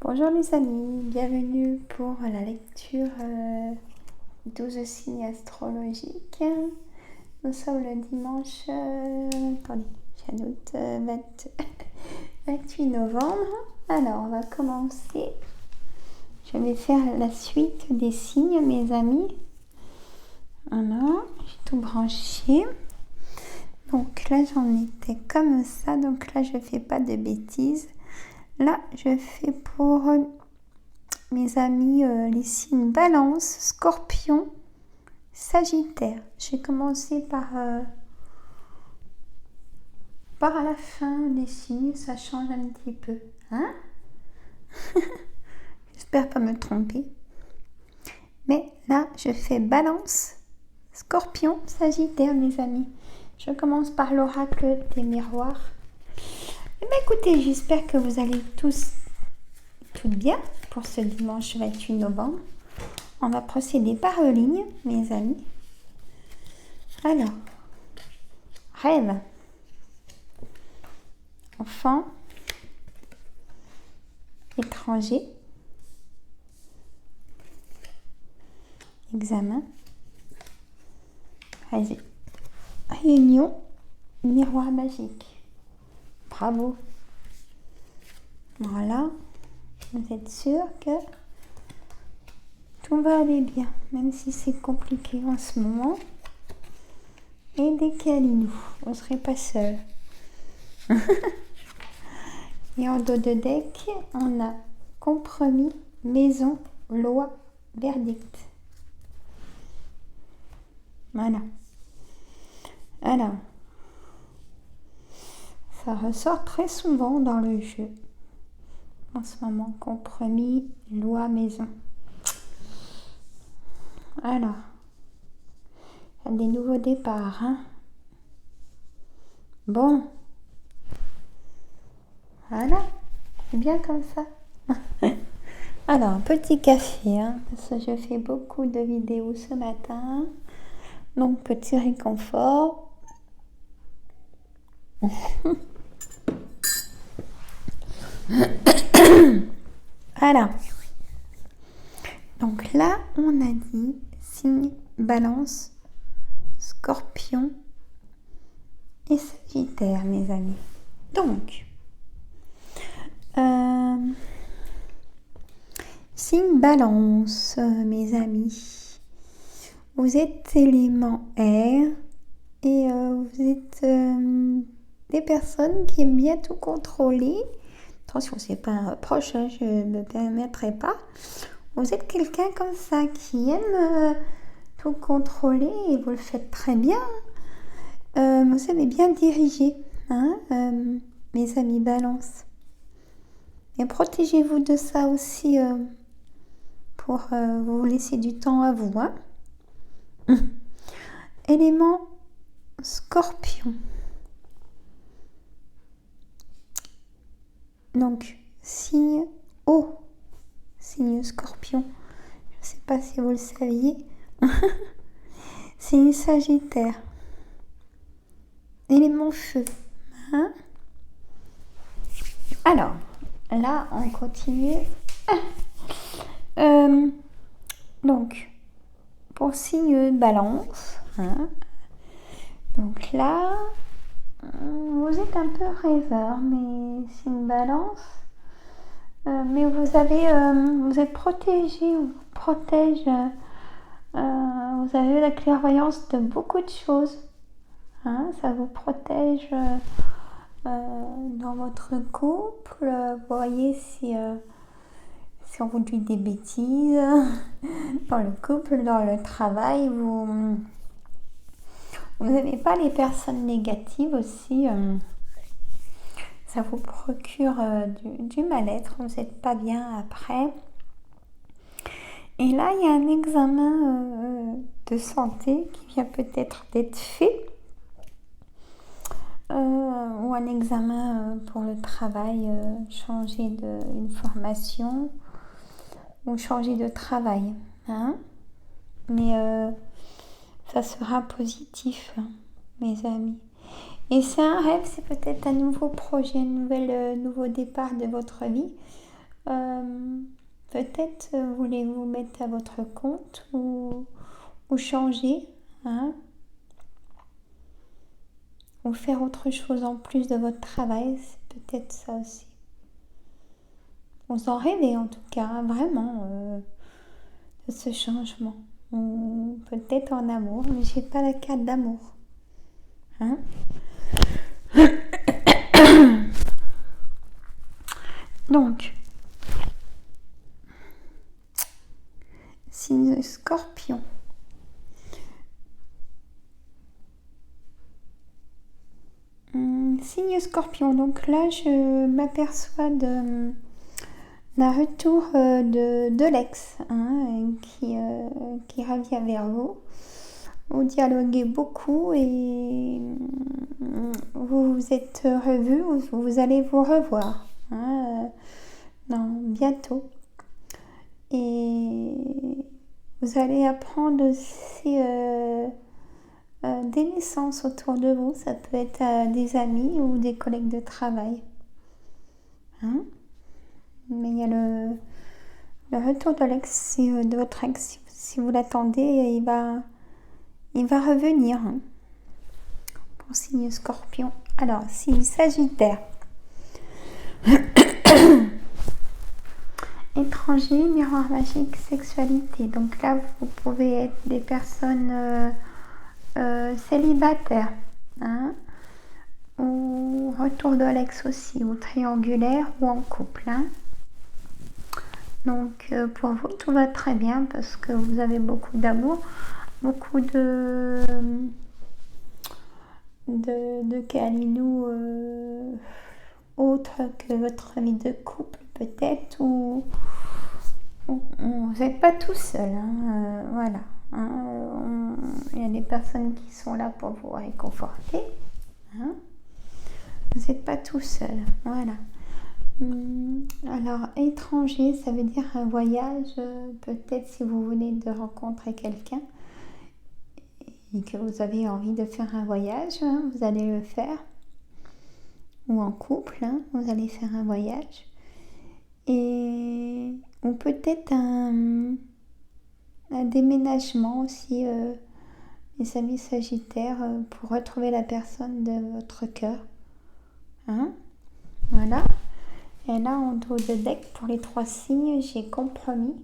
Bonjour les amis, bienvenue pour la lecture 12 signes astrologiques. Nous sommes le dimanche, attendez, j'ai un doute, 28 novembre. Alors on va commencer. Je vais faire la suite des signes mes amis. Voilà, j'ai tout branché. Donc là j'en étais comme ça, donc là je fais pas de bêtises. Là, je fais pour mes amis les signes Balance, Scorpion, Sagittaire. Je vais commencer par à la fin des signes, ça change un petit peu. Hein? J'espère pas me tromper. Mais là, je fais Balance, Scorpion, Sagittaire, mes amis. Je commence par l'oracle des miroirs. Eh bien, écoutez, j'espère que vous allez toutes bien pour ce dimanche 28 novembre. On va procéder par ligne, mes amis. Alors, rêve, enfant, étranger, examen, réunion, miroir magique. Bravo. Voilà. Vous êtes sûr que tout va aller bien, même si c'est compliqué en ce moment. Aidez-nous, vous ne serez pas seul. Et en dos de deck, on a compromis, maison, loi, verdict. Voilà. Alors, ça ressort très souvent dans le jeu. En ce moment, compromis, loi, maison. Alors, il y a des nouveaux départs. Hein? Bon. Voilà. C'est bien comme ça. Alors, petit café. Hein, parce que je fais beaucoup de vidéos ce matin. Donc, petit réconfort. Voilà. Donc là, on a dit signe Balance, Scorpion et Sagittaire, mes amis. Donc, signe Balance, mes amis. Vous êtes élément air et vous êtes des personnes qui aiment bien tout contrôler. Attention, c'est pas un reproche, hein, je ne me permettrai pas. Vous êtes quelqu'un comme ça qui aime tout contrôler et vous le faites très bien. Vous savez bien diriger, hein, mes amis Balance. Et protégez-vous de ça aussi pour vous laisser du temps à vous. Hein. Élément Scorpion. Donc, signe eau. Signe Scorpion. Je ne sais pas si vous le saviez. Signe Sagittaire. Élément feu. Hein? Alors, là, on continue. Donc, pour signe Balance. Hein? Donc là, vous êtes un peu rêveur, mais signe Balance. Mais vous êtes protégé, on vous protège. Vous avez la clairvoyance de beaucoup de choses. Hein, ça vous protège dans votre couple. Vous voyez si on vous dit des bêtises dans le couple, dans le travail, vous n'avez pas les personnes négatives aussi. Ça vous procure du mal-être, vous n'êtes pas bien après. Et là, il y a un examen de santé qui vient peut-être d'être fait. Ou un examen pour le travail, changer une formation ou changer de travail. Hein? Mais ça sera positif, hein, mes amis. Et c'est un rêve, c'est peut-être un nouveau projet, un nouveau départ de votre vie. Peut-être voulez-vous mettre à votre compte ou changer, hein, ou faire autre chose en plus de votre travail, c'est peut-être ça aussi. Vous en rêvez en tout cas, hein, vraiment, de ce changement. Ou peut-être en amour, mais j'ai pas la carte d'amour. Hein. Donc, signe Scorpion. Signe Scorpion, donc là je m'aperçois d'un retour de l'ex, hein, qui revient vers vous. Vous dialoguez beaucoup et vous vous êtes revus, vous allez vous revoir, hein, bientôt. Et vous allez apprendre aussi des naissances autour de vous. Ça peut être des amis ou des collègues de travail. Hein. Mais il y a le retour de votre ex. Si vous l'attendez, il va revenir, hein, pour signe Scorpion. Alors, signe Sagittaire. Étranger, miroir magique, sexualité. Donc là, vous pouvez être des personnes célibataires, hein, ou retour de l'ex aussi, ou triangulaire, ou en couple. Hein. Donc pour vous, tout va très bien parce que vous avez beaucoup d'amour, beaucoup de câlinous autres que votre vie de couple peut-être, ou vous n'êtes pas tout seul, hein, voilà. Hein, il y a des personnes qui sont là pour vous réconforter. Hein. Vous n'êtes pas tout seul, voilà. Alors, étranger, ça veut dire un voyage, peut-être si vous venez de rencontrer quelqu'un et que vous avez envie de faire un voyage, hein, vous allez le faire. Ou en couple, hein, vous allez faire un voyage. Ou peut-être un déménagement aussi, mes amis Sagittaires, pour retrouver la personne de votre cœur. Hein, voilà. Et là, en dos de deck, pour les 3 signes, j'ai compromis,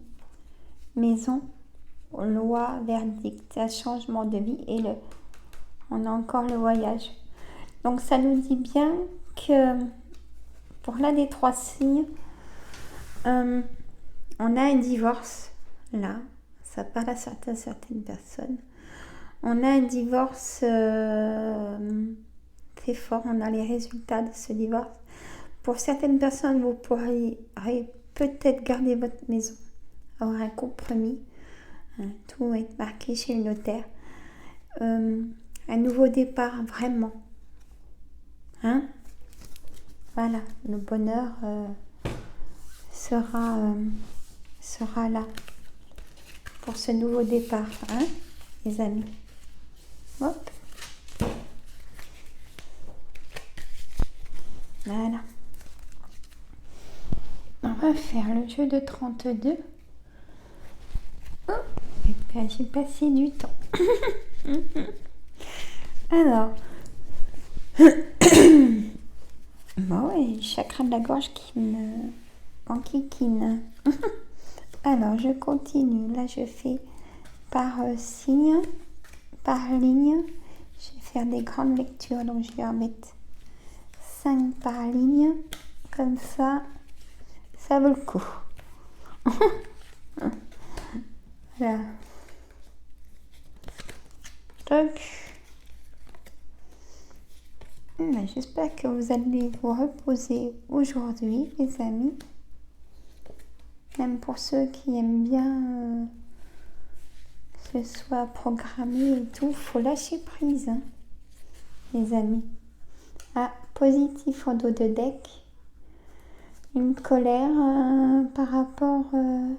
maison, loi, verdict, un changement de vie et on a encore le voyage. Donc ça nous dit bien que pour l'un des 3 signes, on a un divorce là, ça parle à certaines personnes. On a un divorce très fort, on a les résultats de ce divorce. Pour certaines personnes, vous pourriez peut-être garder votre maison, avoir un compromis, hein, tout est marqué chez le notaire. Un nouveau départ, vraiment. Hein, voilà, le bonheur sera là pour ce nouveau départ, hein, les amis. Hop. Voilà. On va faire le jeu de 32. Oh, et puis j'ai passé du temps. Alors, bon, et chakra de la gorge qui me enquiquine. Alors, je continue. Là, je fais par signe, par ligne. Je vais faire des grandes lectures, donc je vais en mettre 5 par ligne. Comme ça vaut le coup. Voilà. Donc, j'espère que vous allez vous reposer aujourd'hui, les amis. Même pour ceux qui aiment bien que ce soit programmé et tout, faut lâcher prise, hein, les amis. Ah, positif en dos de deck. Une colère par rapport... il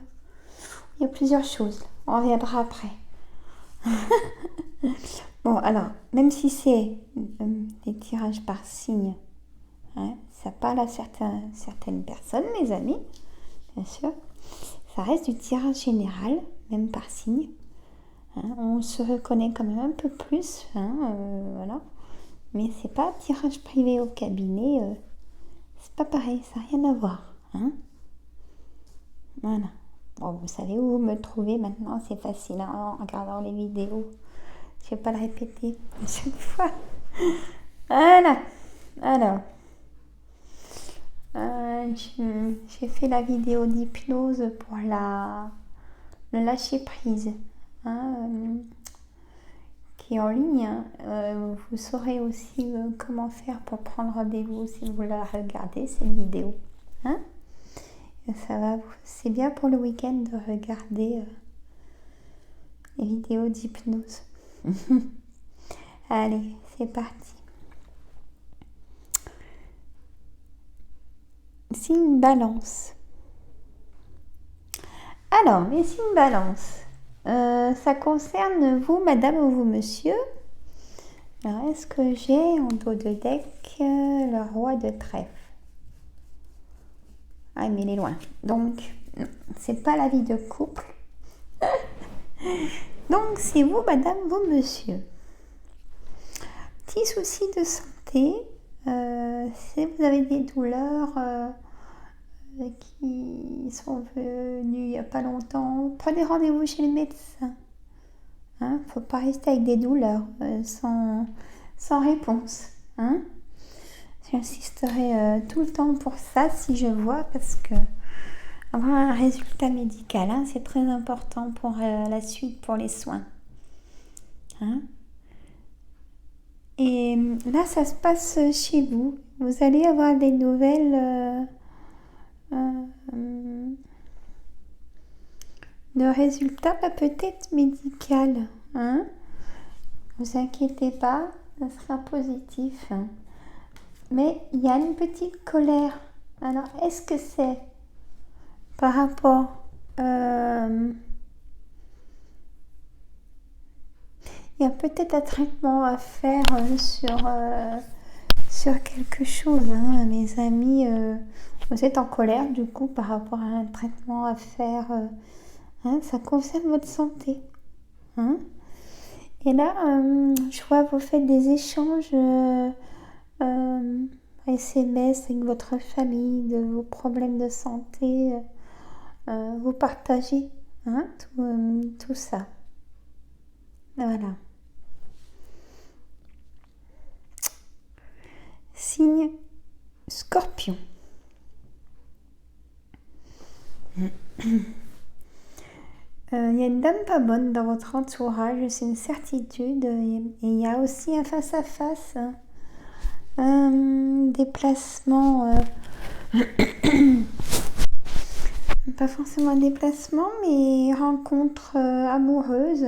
y a plusieurs choses. On reviendra après. Bon, alors, même si c'est des tirages par signe, hein, ça parle à certaines personnes, les amis. bien sûr. Ça reste du tirage général, même par signe. Hein, on se reconnaît quand même un peu plus, hein, voilà. Mais c'est pas tirage privé au cabinet, c'est pas pareil, ça n'a rien à voir. Hein. Voilà. Bon, vous savez où me trouver maintenant, c'est facile hein, en regardant les vidéos. Je vais pas le répéter à chaque fois. Voilà. Alors, j'ai fait la vidéo d'hypnose pour le lâcher prise. Hein, qui est en ligne. Vous saurez aussi comment faire pour prendre rendez-vous si vous la regardez, cette vidéo. Hein, c'est bien pour le week-end de regarder les vidéos d'hypnose. Allez, c'est parti. Signe Balance. Alors, les signes Balance. Ça concerne vous, madame ou vous, monsieur. Alors, est-ce que j'ai en dos de deck le roi de trèfle? Ah, mais il est loin. Donc, c'est pas la vie de couple. Donc, c'est vous, madame, vous, monsieur. Petit souci de santé. Si vous avez des douleurs qui sont venues il n'y a pas longtemps, prenez rendez-vous chez le médecin. Hein, faut pas rester avec des douleurs sans réponse. Hein. J'insisterai tout le temps pour ça si je vois, parce que avoir un résultat médical, hein, c'est très important pour la suite, pour les soins. Hein. Et là, ça se passe chez vous. Vous allez avoir des nouvelles de résultats peut-être médical. Hein. Ne vous inquiétez pas, ça sera positif. Hein. Mais il y a une petite colère. Alors, est-ce que c'est par rapport... il y a peut-être un traitement à faire sur quelque chose. Hein. Mes amis, vous êtes en colère du coup par rapport à un traitement à faire. Hein, ça concerne votre santé. Hein. Et là, je vois vous faites des échanges SMS avec votre famille, de vos problèmes de santé. Vous partagez hein, tout ça. Voilà. Signe Scorpion. Il y a une dame pas bonne dans votre entourage, c'est une certitude. Et il y a aussi un face-à-face, un déplacement, pas forcément un déplacement, mais rencontre amoureuse.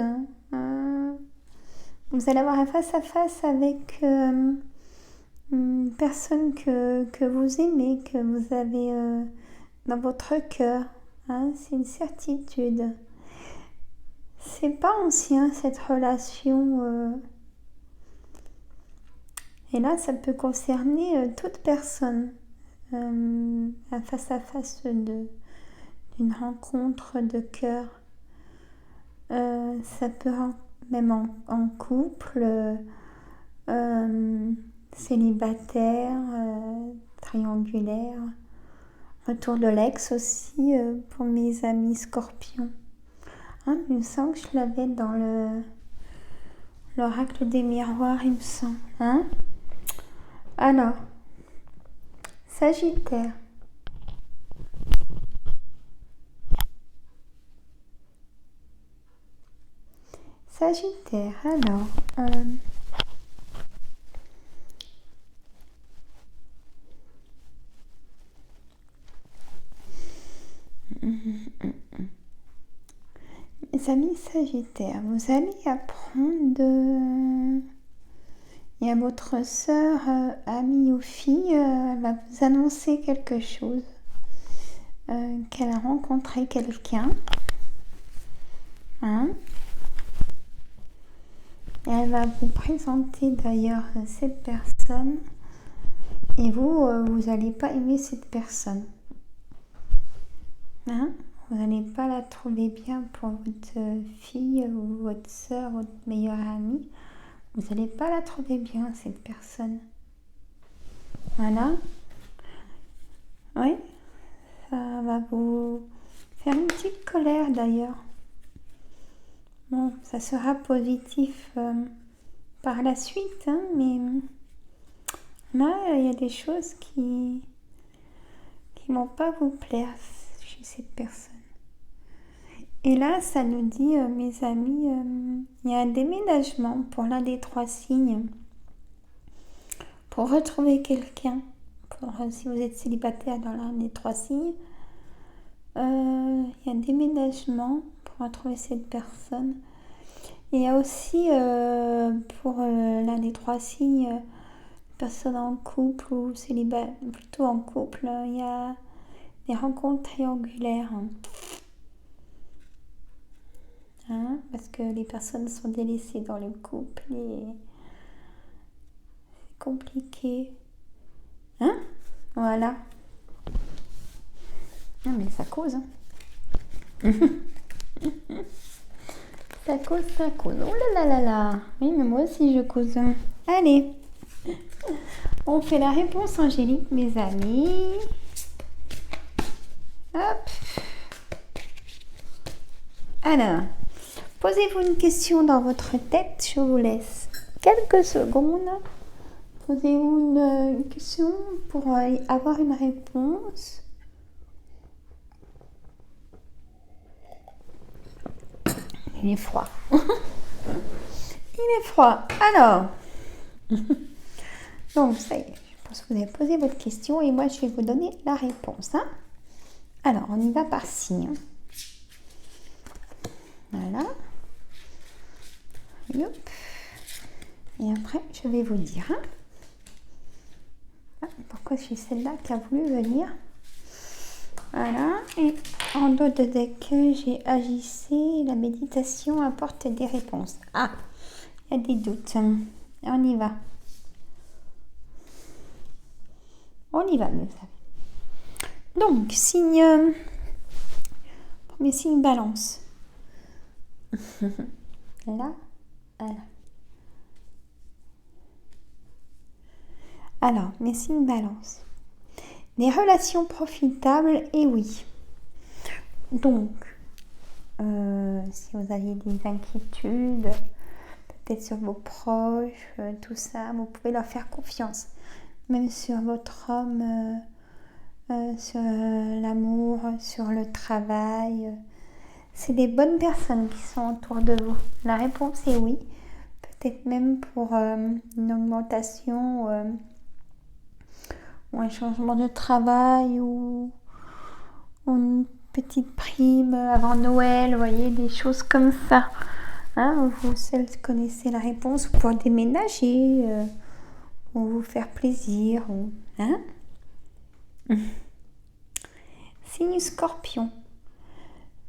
Vous allez avoir un face-à-face avec une personne que vous aimez, que vous avez dans votre cœur. Hein, c'est une certitude. C'est pas ancien cette relation. Et là, ça peut concerner toute personne. Un face-à-face d'une rencontre de cœur. Ça peut même en couple, célibataire, triangulaire. Retour de l'ex aussi pour mes amis scorpions. Hein, il me semble que je l'avais dans l'oracle des miroirs, il me semble. Hein. Alors, Sagittaire. Sagittaire, alors... Mes amis Sagittaires, vous allez apprendre Il y a votre sœur, amie ou fille, elle va vous annoncer quelque chose, qu'elle a rencontré quelqu'un. Hein. Et elle va vous présenter d'ailleurs cette personne. Et vous n'allez pas aimer cette personne. Hein? Vous n'allez pas la trouver bien pour votre fille ou votre soeur, votre meilleure amie. Vous n'allez pas la trouver bien, cette personne. Voilà. Oui, ça va vous faire une petite colère d'ailleurs. Bon, ça sera positif par la suite, hein, mais là, il y a des choses qui vont pas vous plaire chez cette personne. Et là, ça nous dit, mes amis, il y a un déménagement pour l'un des 3 signes. Pour retrouver quelqu'un, si vous êtes célibataire dans l'un des 3 signes, il y a un déménagement pour retrouver cette personne. Et il y a aussi pour l'un des 3 signes, personne en couple ou célibataire, plutôt en couple, il y a des rencontres triangulaires. Hein, parce que les personnes sont délaissées dans le couple et c'est compliqué. Hein? Voilà. Non mais ça cause. Hein. Ça cause. Oh là là là là. Oui, mais moi aussi je cause. Allez. On fait la réponse angélique, mes amis. Hop. Alors, posez-vous une question dans votre tête. Je vous laisse quelques secondes. Posez-vous une question pour avoir une réponse. Il est froid. Il est froid. Alors, donc ça y est, je pense que vous avez posé votre question et moi je vais vous donner la réponse. Hein. Alors, on y va par signe. Voilà. Yop. Et après, je vais vous dire. Hein. Ah, pourquoi c'est celle-là qui a voulu venir. Voilà. Et en dos de deck, j'ai agissé. La méditation apporte des réponses. Ah, il y a des doutes. On y va. On y va, mes amis. Donc, signe. Premier signe balance. Là, voilà. Alors, mes signes balance. Les relations profitables, et oui. Donc, si vous aviez des inquiétudes, peut-être sur vos proches, tout ça, vous pouvez leur faire confiance. Même sur votre homme, sur l'amour, sur le travail. C'est des bonnes personnes qui sont autour de vous. La réponse est oui. Peut-être même pour une augmentation ou un changement de travail ou une petite prime avant Noël, vous voyez, des choses comme ça. Hein, vous seuls connaissez la réponse pour déménager ou vous faire plaisir. Hein. Signe Scorpion.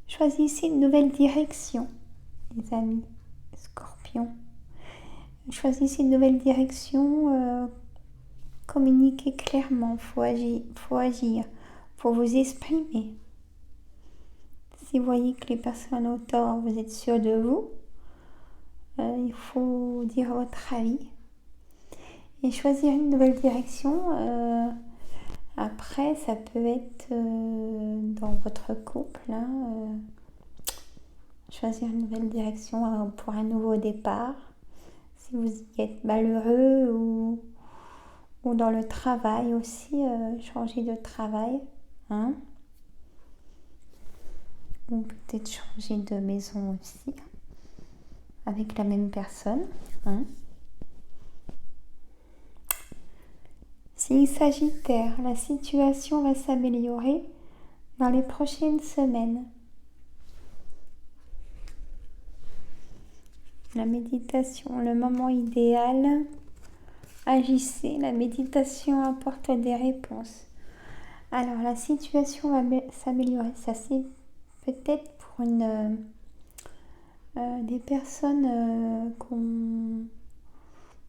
Choisissez une nouvelle direction, les amis. Scorpion. Choisissez une nouvelle direction. Communiquez clairement. Faut agir. Faut vous exprimer. Si vous voyez que les personnes ont tort, vous êtes sûr de vous, il faut dire votre avis et choisir une nouvelle direction. Après, ça peut être dans votre couple, hein, choisir une nouvelle direction pour un nouveau départ. Si vous y êtes malheureux ou dans le travail aussi, changer de travail. Hein. Ou peut-être changer de maison aussi, avec la même personne. Hein. Signe Sagittaire, la situation va s'améliorer dans les prochaines semaines. La méditation, le moment idéal. Agissez, la méditation apporte des réponses. Alors, la situation va s'améliorer. Ça, c'est peut-être pour des personnes qui ont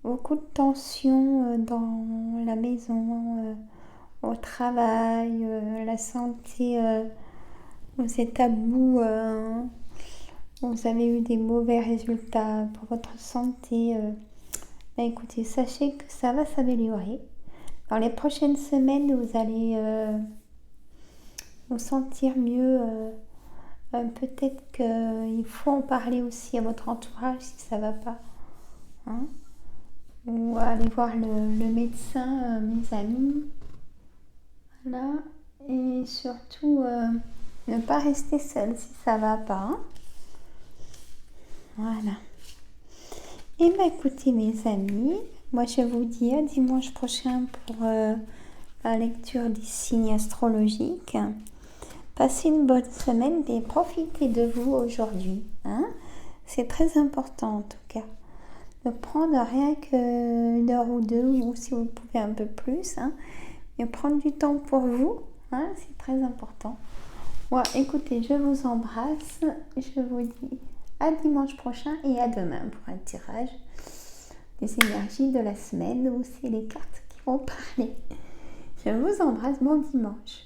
beaucoup de tension dans la maison, au travail, la santé vous êtes à bout, vous avez eu des mauvais résultats pour votre santé, écoutez, sachez que ça va s'améliorer. Dans les prochaines semaines, vous allez vous sentir mieux. Peut-être qu'il faut en parler aussi à votre entourage si ça va pas. Hein, ou aller voir le médecin, mes amis. Voilà. Et surtout, ne pas rester seul si ça va pas. Hein. Voilà. Et bien écoutez mes amis, moi je vous dis à dimanche prochain pour la lecture des signes astrologiques. Passez une bonne semaine et profitez de vous aujourd'hui. Hein. C'est très important en tout cas. De prendre rien qu'une heure ou deux, ou si vous pouvez un peu plus. Hein, et prendre du temps pour vous. Hein, c'est très important. Bon, écoutez, je vous embrasse. Je vous dis à dimanche prochain et à demain pour un tirage des énergies de la semaine où c'est les cartes qui vont parler. Je vous embrasse, bon dimanche.